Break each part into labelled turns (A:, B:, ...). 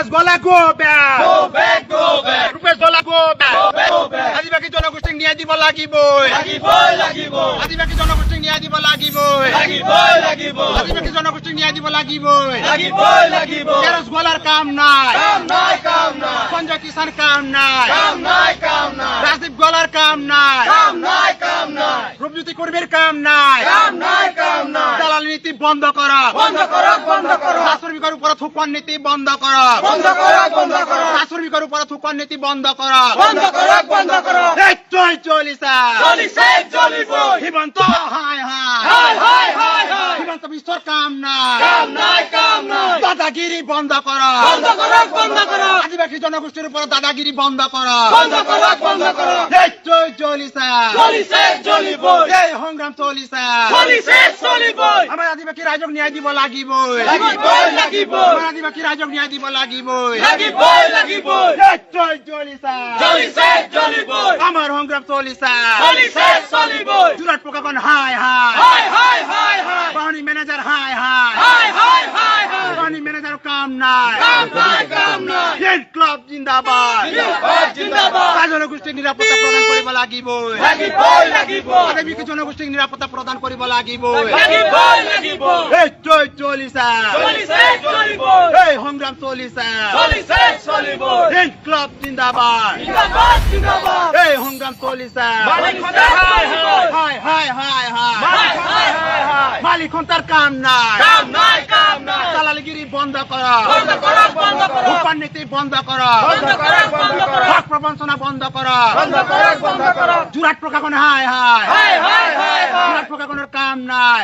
A: Rupesh Gola, go back!
B: Go back, go back!
A: Rupesh Gola, go back!
B: Go back, go back!
A: আদিবাসী জনগোষ্ঠীক ন্যায় দিব লাগিবই
B: লাগিবই!
A: আদিবাসী জনগোষ্ঠীক ন্যায় দিব লাগিবই
B: লাগিবই!
A: আদিবাসী জনগোষ্ঠীক ন্যায় দিব লাগিবই
B: লাগিবই!
A: তেরস গলার কাম নাই
B: কাম নাই!
A: সঞ্জয় কিষান কাম নাই
B: কাম নাই!
A: রাজীব গলার কাম নাই
B: কাম নাই!
A: রূপজ্যোতি কর্মীর কাম নাই
B: কাম নাই!
A: দালালি নীতি বন্ধ করা
B: বন্ধ করো!
A: শ্রমিকের উপর থুকন নীতি বন্ধ করা
B: বন্ধ করো!
A: শ্রমিকের উপর থুকন নীতি বন্ধ করা
B: বন্ধ করো!
A: এই চলিসা
B: চলিব!
A: হিমন্ত হায় হায়
B: হায়!
A: হিমন্ত বিশ্বর কাম নাই
B: কাম নাই!
A: দাদাগিরি বন্ধ করা
B: বন্ধ করো!
A: আদিবাসী জনগোষ্ঠীর উপর দাদাগিরি বন্ধ করা
B: বন্ধ করো!
A: এই চলিসা
B: চলিব!
A: এই সংগ্রাম চলিসা
B: চলিব!
A: আমার আদিবাসী রাইজক ন্যায় দিব লাগিবই
B: লাগিব!
A: আমার আদিবাসী রাইজক ন্যায় দিব লাগিবই
B: লাগিব!
A: এই চলিসা
B: চলিব!
A: আমার সংগ্রাম চলিসা
B: চলিব!
A: জুরাট প্রকাশন হায় হায়
B: হায়!
A: বাউনি ম্যানেজার হায় হায় বাউনি ম্যানেজার কাম নাই হেড ক্লাব জিন্দাবাদ
B: জিন্দাবাদ!
A: জনগোষ্ঠীক নিরাপত্তা প্রদান কৰিব লাগিবই
B: লাগিব!
A: আদিবাসী জনগোষ্ঠীক নিরাপত্তা প্রদান কৰিব লাগিবই
B: লাগিব!
A: এই চলিসা
B: চলিব!
A: এই সংগ্রাম চলিসা
B: চলিব!
A: হেড ক্লাব জিন্দাবাদ
B: জিন্দাবাদ!
A: এই সংগ্রাম চলিসা
B: মালিক খন্তার
A: হায়
B: হায়!
A: মালিক খন্তার কাম নাই
B: কাম নাই!
A: দালালিগিরি বন্ধ করা
B: বন্ধ করো!
A: উপার নীতি বন্ধ করা
B: বন্ধ করো!
A: হক প্রবঞ্চনা বন্ধ করা
B: বন্ধ করো!
A: জুরাট প্রকাশন হায় জুরাট প্রকাশনের কাম নাই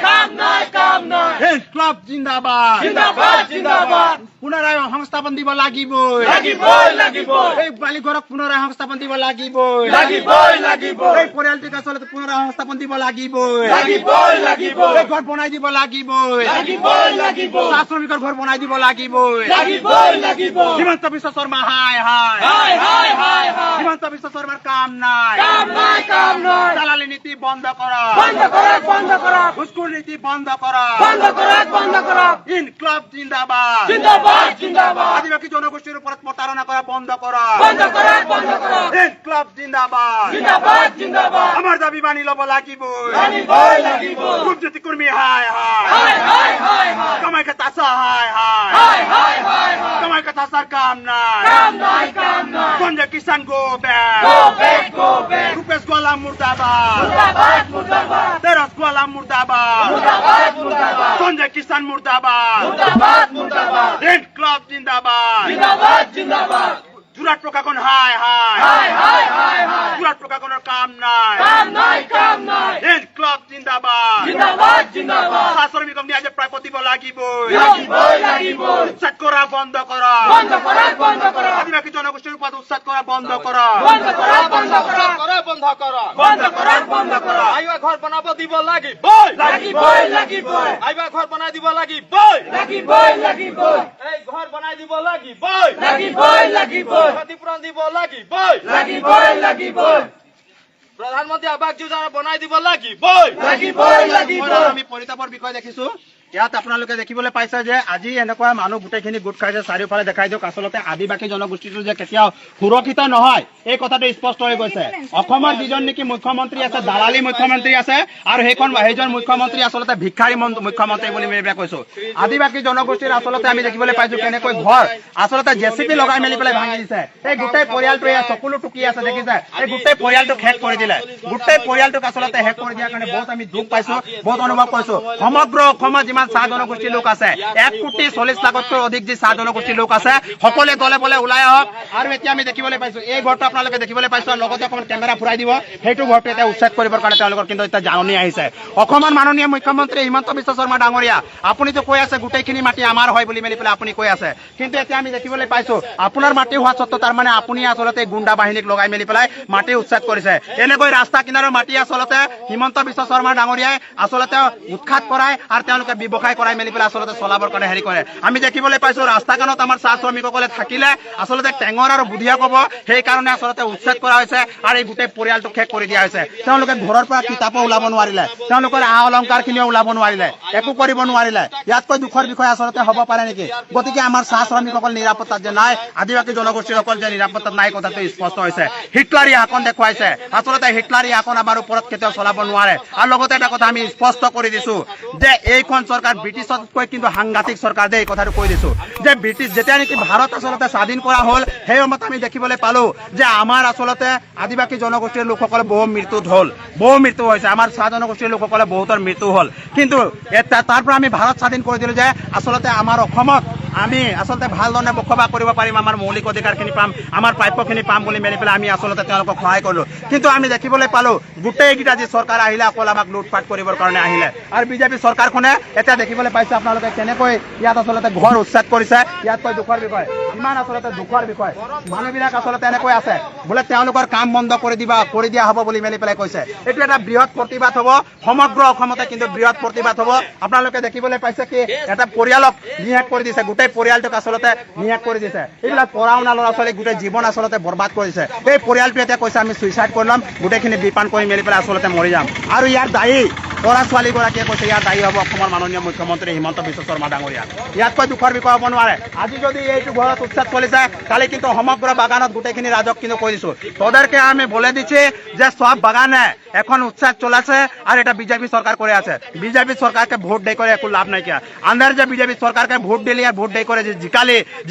B: কাম নাই!
A: হেড ক্লাব জিন্দাবাদ
B: জিন্দাবাদ!
A: পুনরায় সংস্থাপন দিব লাগিবই
B: লাগিব!
A: এই বালিঘৰক পুনরায় সংস্থাপন দিব লাগিবই
B: লাগিব!
A: এই পৰিয়ালটিক আচলতে পুনরায় সংস্থাপন দিব লাগিবই
B: লাগিব!
A: এই ঘৰ বনাই দিব লাগিবই
B: লাগিব!
A: চাহ শ্ৰমিকৰ ঘৰ বনাই দিব লাগিবই
B: লাগিব!
A: হিমন্ত বিশ্ব শৰ্মা হায় হিমন্ত বিশ্ব শৰ্মাৰ কাম নাই
B: কাম নাই!
A: দালালি নীতি বন্ধ কৰা
B: বন্ধ করো!
A: ঘুষখোর নীতি বন্ধ কৰা
B: বন্ধ করো!
A: ইনকলাব জিন্দাবাদ
B: জিন্দাবাদ!
A: আদিবাসী জনগোষ্ঠীর উপর প্রতারণা করা বন্ধ করা
B: বন্ধ করো!
A: ইনকলাব জিন্দাবাদ
B: জিন্দাবাদ!
A: আমার দাবি মানি লব লাগিবই
B: লাগিব!
A: রূপজ্যোতি কর্মী হায় কামাই কথা হায় কামাই কথা সার কাম নাই সঞ্জয় কিষান গো ব্যাক রূপেশ গোলা মুর্দাবাদ তেরস গোলা মুর্দাবাদ সঞ্জয় কিষান মুর্দাবাদ ইনকলাব জিন্দাবাদ জুরাট প্রকাশন হায় জুরাট প্রকাশনের কাম নাই ইনকলাব জিন্দাবাদ চাহ শ্রমিকক ন্যায় প্রায় দিব লাগিবই উচ্ছেদ করা বন্ধ করা আদিবাসী জনগোষ্ঠীর উপর উচ্ছেদ করা বন্ধ করা
B: বন্ধ করো!
A: আইবা ঘর বানাব দিব লাগিব আইবা ঘর বানাই দিব লাগিব এই ঘর বানাই দিব লাগিব ক্ষতিপূরণ দিব লাগিব প্রধানমন্ত্রী আবাস যোজনা বনাই দিব লাগিব আমি পৰিতাপৰ বিষয় দেখিছো ইয়াত আপোনালোকে দেখিবলৈ পাইছে যে আজি এনেকুৱা মানুহ গোটেইখিনি গোট খাইছে চাৰিওফালে দেখাই দিয়ক আচলতে আদিবাসী জনগোষ্ঠীটো যে কেতিয়াও সুৰক্ষিত নহয় এই কথাটো স্পষ্ট হৈ গৈছে অসমৰ যিজন নেকি মুখ্যমন্ত্ৰী আছে দালালি মুখ্যমন্ত্ৰী আছে আৰু সেইজন মুখ্যমন্ত্ৰী আচলতে ভিক্ষাৰী মুখ্যমন্ত্ৰী বুলি মই কৈছো আদিবাসী জনগোষ্ঠীৰ আচলতে আমি দেখিবলৈ পাইছো কেনেকৈ ঘৰ আচলতে জেচিপি লগাই মেলি পেলাই ভাঙি দিছে এই গোটেই পৰিয়ালটো চকুলো টুকি আছে দেখিছে এই গোটেই পৰিয়ালটোক শেষ কৰি দিলে গোটেই পৰিয়ালটোক আচলতে শেষ কৰি দিয়াৰ কাৰণে বহুত আমি দুখ পাইছো বহুত অনুভৱ কৰিছো সমগ্ৰ অসমত যিমান চাহ জনগোষ্ঠীৰ লোক আছে 1,40,00,000তকৈ অধিক যি চাহ জনগোষ্ঠীৰ লোক আছে সকলোৱে দলে বলে ওলাই আহক আৰু এতিয়া আমি দেখিবলৈ পাইছো এই ঘৰটো আপোনালোকে দেখিবলৈ পাইছো লগতে অকমান কেমেৰা ফুৰাই দিব সেইটো ঘৰটো এতিয়া উচ্ছেদ কৰিবৰ কাৰণে তেওঁলোকৰ কিন্তু এতিয়া জাননী আহিছে অসমৰ মাননীয় মুখ্যমন্ত্ৰী হিমন্ত বিশ্ব শৰ্মা ডাঙৰীয়া আপুনিতো কৈ আছে গোটেইখিনি মাটি আমাৰ হয় বুলি মেলি পেলাই আপুনি কৈ আছে কিন্তু এতিয়া আমি দেখিবলৈ পাইছো আপোনাৰ মাটি হোৱা সত্ত্বেও তাৰ মানে আপুনি আচলতে গুণ্ডা বাহিনীক লগাই মেলি পেলাই মাটি উচ্ছেদ কৰিছে এনেকৈ ৰাস্তা কিনাৰৰ মাটি আচলতে হিমন্ত বিশ্ব শৰ্মা ডাঙৰীয়াই আচলতে উৎখাত কৰাই আৰু তেওঁলোকে
C: ব্যৱসায় কৰাই মেলি পেলাই আচলতে চলাবৰ কাৰণে হেৰি কৰে। আমি দেখিবলৈ পাইছো ৰাস্তাখনত আমাৰ চাহ শ্ৰমিকসকলে থাকিলে আচলতে টেঙৰ আৰু বুধিয়া ক'ব, সেইকাৰণে আচলতে উচ্ছেদ কৰা হৈছে আৰু এই গোটেই পৰিয়ালটোক শেষ কৰি দিয়া হৈছে। তেওঁলোকে ঘৰৰ পৰা কিতাপো ওলাব নোৱাৰিলে, তেওঁলোকৰ আ অলংকাৰখিনিও ওলাব নোৱাৰিলে, একো কৰিব নোৱাৰিলে। ইয়াতকৈ দুখৰ বিষয় আচলতে হ'ব পাৰে নেকি? গতিকে আমাৰ চাহ শ্ৰমিকসকল নিৰাপত্তাত যে নাই, আদিবাসী জনগোষ্ঠীসকল যে নিৰাপত্তাত নাই, কথাটো স্পষ্ট হৈছে। হিটলাৰী শাসন দেখুৱাইছে, আচলতে হিটলাৰী শাসন আমাৰ ওপৰত কেতিয়াও চলাব নোৱাৰে। আৰু লগতে এটা কথা আমি স্পষ্ট কৰি দিছো যে এইখন চৰকাৰ ব্ৰিটিছতকৈ কিন্তু সাংঘাতিক চৰকাৰ দেই, এই কথাটো কৈ দিছো যে ব্ৰিটিছ যেতিয়া নেকি ভাৰত আচলতে স্বাধীন কৰা হ'ল, সেই সময়ত আমি দেখিবলৈ পালো যে আমাৰ আচলতে আদিবাসী জনগোষ্ঠীৰ লোকসকলে বহু মৃত্যুত হ'ল, বহু মৃত্যু হৈছে। আমাৰ চাহ জনগোষ্ঠীৰ লোকসকলে বহুতৰ মৃত্যু হ'ল। কিন্তু তাৰ পৰা আমি ভাৰত স্বাধীন কৰি দিলো যে আচলতে আমাৰ অসমত আমি আচলতে ভালধৰণে বসবাস কৰিব পাৰিম, আমাৰ মৌলিক অধিকাৰখিনি পাম, আমাৰ প্ৰাপ্যখিনি পাম বুলি মেলি পেলাই আমি আচলতে তেওঁলোকক সহায় কৰিলো। কিন্তু আমি দেখিবলৈ পালো গোটেইকেইটা যি চৰকাৰ আহিলে অকল আমাক লুটপাট কৰিবৰ কাৰণে আহিলে। আৰু বিজেপি চৰকাৰখনে এতিয়া দেখিবলৈ পাইছে আপোনালোকে কেনেকৈ ইয়াত আচলতে ঘৰ উচ্ছেদ কৰিছে। ইয়াতকৈ দুখৰ বিষয়, ইমান আচলতে দুখৰ বিষয়, মানুহবিলাক আচলতে এনেকৈ আছে বোলে তেওঁলোকৰ কাম বন্ধ কৰি দিয়া হ'ব বুলি মেলি পেলাই কৈছে। এইটো এটা বৃহৎ প্ৰতিবাদ হ'ব, সমগ্ৰ অসমতে কিন্তু বৃহৎ প্ৰতিবাদ হ'ব। আপোনালোকে দেখিবলৈ পাইছে কি এটা পৰিয়ালক নিয়াক কৰি দিছে, গোটেই পৰিয়ালটোক আচলতে নিয়াক কৰি দিছে। এইবিলাক পঢ়া শুনা ল'ৰা ছোৱালী গোটেই জীৱন আচলতে বৰবাদ কৰিছে। এই পৰিয়ালটোৱে এতিয়া কৈছে আমি চুইচাইড কৰি ল'ম, গোটেইখিনি বিপান কৰি মেলি পেলাই আচলতে মৰি যাম। আৰু ইয়াৰ দায়ী ল'ৰা ছোৱালীগৰাকীয়ে কৈছে ইয়াৰ দায়ী হ'ব অসমৰ মাননীয় মুখ্যমন্ত্ৰী হিমন্ত বিশ্ব শৰ্মা ডাঙৰীয়া। ইয়াতকৈ দুখৰ বিষয় হ'ব নোৱাৰে। আজি যদি এইটো ঘৰত উচ্ছেদ চলিছে, কালি কিন্তু সমগ্ৰ বাগানত গোটেইখিনি রাজক কিন্তু কৈ দিছো, তোদেরকে আমি বলে দিচ্ছি যে সব বাগানে এখন উচ্ছেদ চলেছে আর এটা বিজেপি সরকার করে আছে। বিজেপি সরকারকে ভোট দিয়ে করে একো লাভ নাইকিয়া। আন্দার যে বিজেপি সরকারকে ভোট দিলি আর ভোট দিয়ে করে যে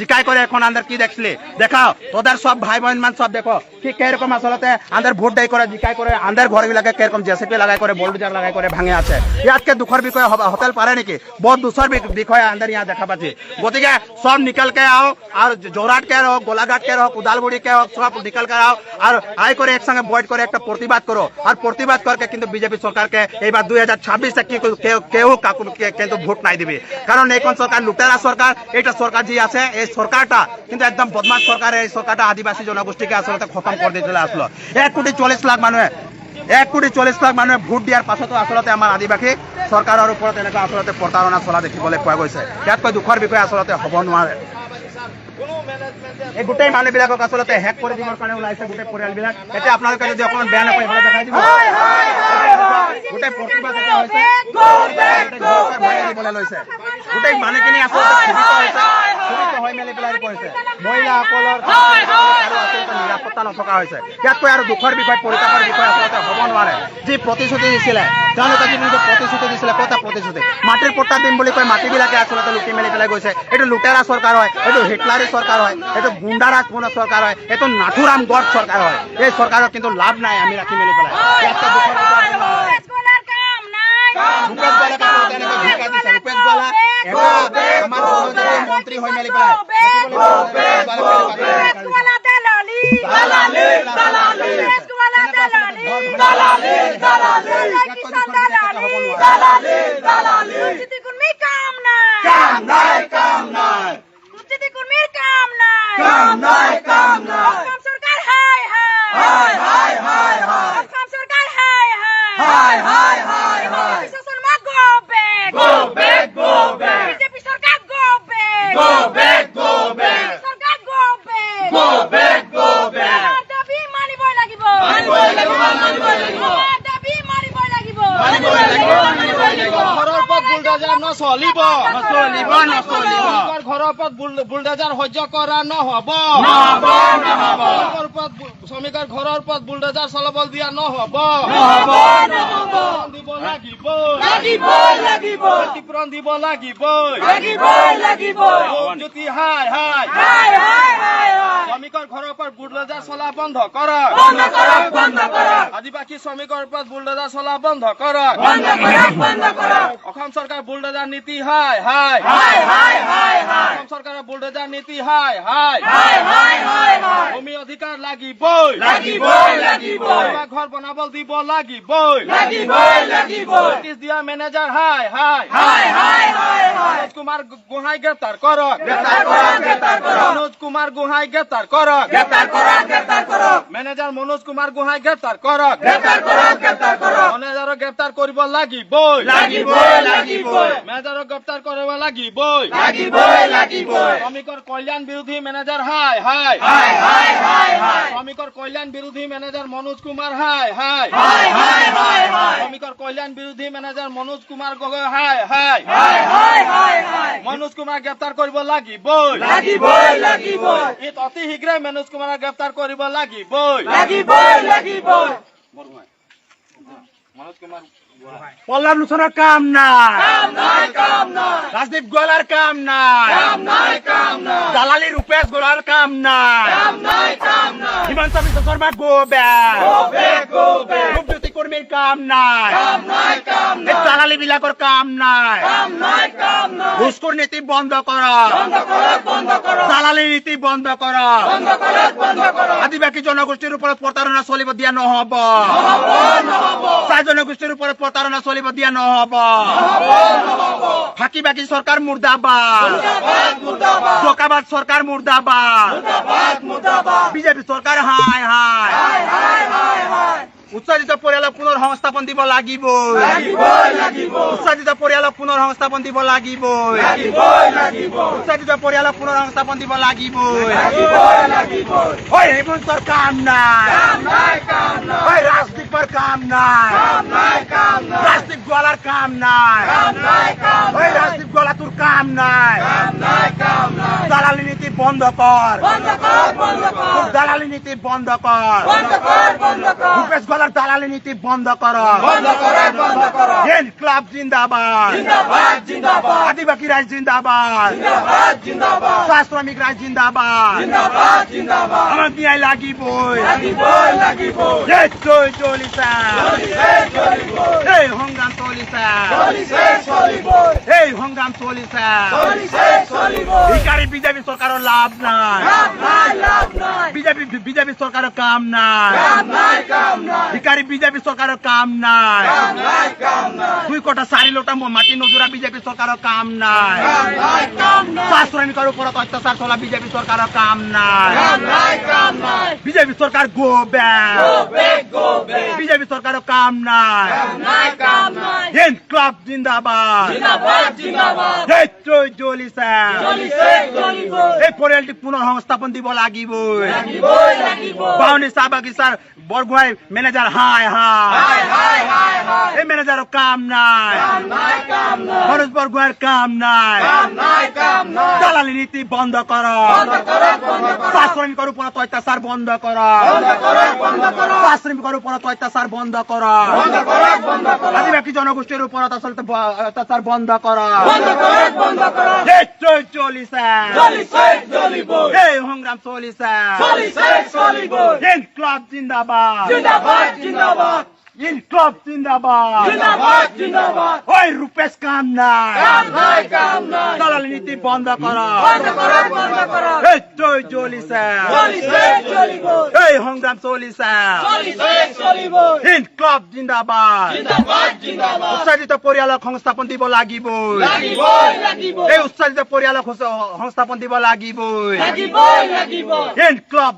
C: জিকাই করে এখন আন্দার কি দেখছিলি দেখাও, তোদের সব ভাই বোন মান সব দেখো কি কিরকম আসলতে আন্দার ভোট দিয়ে করে জিকাই করে আন্দার ঘরবিলাকে কিরকম জেসিপি লাগাই করে বোল্ডোজার লাগাই করে ভাঙে আছে। ইয়াতকে দুখৰ বিষয় হতেল পারে নাকি? বহুত দুখৰ বিষয় আন্দার यहाँ দেখা পাচ্ছি। গতিকে সব নিকল के आओ और जोराट के रहो, गोलाघाट के रहो, उदालगुड़ी के हो, सब निकल कर आओ और आई करे एक संगे बैठ करे एक प्रतिबाद करो और प्रतिबाद करके কিন্তু বিজেপি সরকারকে এইবার 2026 থেকে কেউ কাকু কিন্তু ভোট নাই দিবে। কারণ এইখন সরকার লুটেরা সরকার, এটা সরকার যে আছে এই সরকারটা কিন্তু একদম বদমাশ সরকার। এই সরকারটা আদিবাসী জনগোষ্ঠীকে আসলে খতম করে দিয়ে চলে আসলো। 1,40,00,000 মানুহে 1,40,00,000 মানুহে ভোট দিয়াৰ পাছতো আচলতে আমাৰ আদিবাসী চৰকাৰৰ ওপৰত এনেকুৱা আচলতে প্ৰতাৰণা চলা দেখিবলৈ পোৱা গৈছে। ইয়াতকৈ দুখৰ বিষয় আচলতে হ'ব নোৱাৰে। এই গোটেই মানুহবিলাকক আচলতে হেক কৰি দিবৰ কাৰণে ওলাইছে গোটেই পৰিয়ালবিলাক। এতিয়া আপোনালোকে যদি অকণমান বেয়া নাপায় এইফালে দেখাই দিব। গোটেই প্ৰতিবাদ এটা হৈছে, দিবলৈ লৈছে। গোটেই মানুহখিনি আচলতে ক্ষুধিত হৈ মেলি পেলাই কৰিছে। মহিলাসকলৰ আচলতে নিৰাপত্তা নথকা হৈছে। ইয়াতকৈ আৰু দুখৰ বিষয়, পৰিতাপৰ বিষয় আচলতে হ'ব নোৱাৰে। যি প্ৰতিশ্ৰুতি দিছিলে তেওঁলোকে যিটো প্ৰতিশ্ৰুতি দিছিলে, ক'তা প্ৰতিশ্ৰুতি মাটিৰ পট্টা দিম বুলি কৈ মাটিবিলাকে আচলতে লুটি মেলি পেলাই গৈছে। এইটো লুটেৰা চৰকাৰ হয়, এইটো হিটলাৰী চৰকাৰ হয়, এইটো গুণ্ডাৰাজপূৰ্ণ চৰকাৰ হয়, এইটো নাথুৰাম গড চৰকাৰ হয়। এই চৰকাৰৰ কিন্তু লাভ নাই আমি ৰাখি মেলি পেলাই। মন্ত্ৰী হৈ মেলি পেলাই
A: ঘৰৰ ওপৰত বুলডোজাৰ সহ্য কৰা নহ'ব। শ্ৰমিকৰ ঘৰৰ ওপৰত বুলডোজাৰ চলাব দিয়া নহ'ব। দিব লাগিব, ক্ষতিপূৰণ দিব লাগিব। জ্যোতি হাই হাই, শ্ৰমিকৰ ঘৰৰ ওপৰত বুলডোজাৰ চলা বন্ধ কৰক। আদিবাসী শ্ৰমিকৰ ওপৰত বুলডোজাৰ চলা বন্ধ কৰক। অসম চৰকাৰ বুলডোজাৰ নীতি হাই হাই, অসম চৰকাৰৰ বুলডোজাৰ নীতি হাই হাই
B: হাই হাই হাই হাই
A: ভূমি অধিকাৰ লাগিবই
B: লাগিবই লাগিবই
A: আইবা ঘৰ বনাব দিব লাগিবই
B: লাগিবই লাগিবই
A: নোটিছ দিয়া মেনেজাৰ হাই হাই
B: হাই হাই হাই হাই
A: মনোজ কুমাৰ গোহাঁই গ্ৰেপ্তাৰ কৰক
B: গ্ৰেপ্তাৰ কৰক গ্ৰেপ্তাৰ কৰক
A: মনোজ কুমাৰ গোহাঁই গ্ৰেপ্তাৰ কৰক
B: গ্ৰেপ্তাৰ কৰক গ্ৰেপ্তাৰ কৰক
A: মেনেজাৰ মনোজ কুমাৰ গোহাঁই গ্ৰেপ্তাৰ কৰক
B: গ্ৰেপ্তাৰ কৰক গ্ৰেপ্তাৰ কৰক
A: মেনেজাৰক গ্ৰেপ্তাৰ কৰিব লাগিবই
B: লাগিবই লাগিবই
A: মেনেজাৰক গ্ৰেপ্তাৰ কৰিব লাগিবই
B: লাগিবই লাগিবই
A: শ্ৰমিকৰ কল্যাণ বিৰোধী মেনেজাৰ হাই হাই
B: হাই হাই হাই হাই
A: শ্ৰমিকৰ কল্যাণ বিৰোধী মেনেজাৰ মনোজ কুমাৰ হাই হাই
B: হাই হাই হাই হাই
A: শ্ৰমিকৰ কল্যাণ বিৰোধী মেনেজাৰ মনোজ কুমাৰ গগৈ হাই হাই
B: হাই হাই হাই হাই
A: মনোজ কুমাৰ গ্ৰেপ্তাৰ কৰিব লাগিবই
B: লাগিবই লাগিবই
A: ঈদ অতি শীঘ্ৰে মনোজ কুমাৰক গ্ৰেপ্তাৰ কৰিব লাগিবই
B: লাগিবই লাগিবই
A: মনোজ কুমাৰ
C: পল্লৱ লোচনৰ কাম নাই
B: কাম নাই কাম নাই
C: ৰাজদীপ গোৱালাৰ কাম নাই
B: কাম নাই কাম নাই
C: দালালি ৰূপেশ গোৱালাৰ কাম নাই
B: কাম নাই কাম নাই
C: Himanta Biswa Sarma go back
B: go back go back
C: Rupjyoti কৰ্মীৰ কাম নাই
B: কাম নাই কাম
C: এই
B: নাই
C: দালালি বিলাকৰ কাম নাই
B: কাম নাই কাম নাই
C: ঘুষখোৰ নীতি বন্ধ কৰক
B: বন্ধ কৰক বন্ধ কৰক
C: দালালি নীতি বন্ধ কৰক
B: বন্ধ কৰক বন্ধ কৰক
C: আদিবাসী জনগোষ্ঠীৰ ওপৰত প্ৰতাৰণা চলিব দিয়া নহব
B: নহব নহব
C: চাহ জনগোষ্ঠীৰ ওপৰত প্ৰতাৰণা চলিব দিয়া নহব
B: নহব
C: ফাঁকিবাকী চৰকাৰ মুৰ্দাবাদ
B: মুৰ্দাবাদ মুৰ্দাবাদ
C: ধোকাবাদ চৰকাৰ মুৰ্দাবাদ
B: মুৰ্দাবাদ মুৰ্দাবাদ
C: বিজেপি চৰকাৰ হাই হাই
B: হাই হাই হাই হাই
C: উচ্চাদিত পৰিয়ালক পুনৰ সংস্থাপন দিব লাগিবই
B: লাগিবই লাগিবই
C: উচ্চাদিত পৰিয়ালক পুনৰ সংস্থাপন দিব লাগিবই
B: লাগিবই লাগিবই
C: উচ্চাদিত পৰিয়ালক পুনৰ সংস্থাপন দিব লাগিবই
B: লাগিবই লাগিবই
C: ঐ হেমন্তৰ কাম নাই
B: কাম নাই কাম নাই
C: ঐ ৰাজদীপৰ কাম নাই
B: কাম নাই কাম নাই
C: ৰাজদীপ গোৱালাৰ কাম নাই
B: কাম নাই কাম
C: ঐ ৰাজদীপ গোৱালা তোৰ কাম নাই
B: কাম নাই কাম নাই
C: দালালি নীতি বন্ধ কৰ
B: বন্ধ কর বন্ধ কর
C: তোৰ দালালি নীতি বন্ধ কৰ
B: বন্ধ কর বন্ধ কর
C: ভূপেশ গোৱালাৰ দালালি নীতি বন্ধ কৰ
B: বন্ধ কর বন্ধ কর
C: ইনকলাব জিন্দাবাদ
B: জিন্দাবাদ জিন্দাবাদ
C: আদিবাসী রাজ জিন্দাবাদ
B: জিন্দাবাদ জিন্দাবাদ
C: চাহ শ্রমিক রাজ জিন্দাবাদ
B: জিন্দাবাদ জিন্দাবাদ
C: আমার ন্যায় লাগিবই
B: লাগিবই লাগিবই
C: এই জয় চলিছে
B: চলিছে চলিবই
C: এই সংগ্রাম চলিছে
B: চলিছে চলিবই
C: এই সংগ্রাম চলিছে
B: চলিছে চলিবই
C: ভিকাৰী বিজেপি চৰকাৰৰ লাভ নাই
B: লাভ নাই লাভ নাই
C: বিজেপি চৰকাৰৰ কাম নাই
B: কাম নাই কাম নাই
C: ভিকাৰী বিজেপি চৰকাৰৰ কাম নাই
B: কাম নাই কাম নাই
C: 2 কোটা 4 লোটা মাটি নজোৰা বিজেপি চৰকাৰৰ কাম নাই
B: কাম নাই কাম নাই
C: চাহ শ্ৰমিকৰ ওপৰত অত্যাচাৰ চলা বিজেপি চৰকাৰৰ কাম নাই
B: কাম নাই কাম নাই
C: বিজেপি চৰকাৰ গো back
B: go back go bake
C: BJP চৰকাৰৰ কাম নাই
B: কাম নাই কাম নাই
C: ইনকলাব জিন্দাবাদ
B: জিন্দাবাদ জিন্দাবাদ
C: এই জয় চলিছে
B: চলিছে চলিবই
C: এই পৰিয়ালটিক পুনৰ সংস্থাপন দিব লাগিবই
B: লাগিবই লাগিবই
C: বাউনী চাহ বাগিচাৰ বৰগোহাঁই মেনেজাৰ হাই হাই
B: হাই হাই হাই হাই
C: এই মেনেজাৰৰ কাম নাই
B: কাম নাই কাম নাই
C: মনোজ বৰগোহাঁইৰ কাম নাই
B: কাম নাই কাম নাই
C: দালালি নীতি বন্ধ কৰক
B: বন্ধ কৰক বন্ধ
C: চাহ
B: কৰক
C: শ্ৰমিকৰ ওপৰত অত্যাচাৰ বন্ধ কৰক
B: বন্ধ কৰক বন্ধ কৰক
C: চাহ শ্ৰমিকৰ ওপৰত অত্যাচাৰ বন্ধ কৰক
B: বন্ধ কৰক বন্ধ কৰক
C: আদিবাসী জনগোষ্ঠীৰ ওপৰত আচলতে অত্যাচাৰ বন্ধ কৰক
B: বন্ধ কৰক বন্ধ কৰক
C: এই জয় চলিছে
B: চলিছে চলিবই
C: এই সংগ্ৰাম চলিছে
B: চলিছে চলিবই
C: ইনকলাব জিন্দাবাদ
B: জিন্দাবাদ জিন্দাবাদ
C: ইনকলাব জিন্দাবাদ
B: জিন্দাবাদ জিন্দাবাদ
C: ওই রূপেশ কাম নাই
B: কাম নাই কাম নাই
C: দালালি নীতি বন্ধ কৰক
B: বন্ধ কৰক বন্ধ কৰক
C: এই জয় চলিছে
B: চলিছে চলিবই
C: এই সংগ্ৰাম চলিছে
B: চলিছে চলিবই
C: ইনকলাব জিন্দাবাদ
B: জিন্দাবাদ জিন্দাবাদ
C: উচ্চাদিত পৰিয়ালক সংস্থাপন দিব লাগিবই
B: লাগিবই লাগিবই
C: এই উচ্চাদিত পৰিয়ালক সংস্থাপন দিব লাগিবই
B: লাগিবই লাগিবই
C: ইনকলাব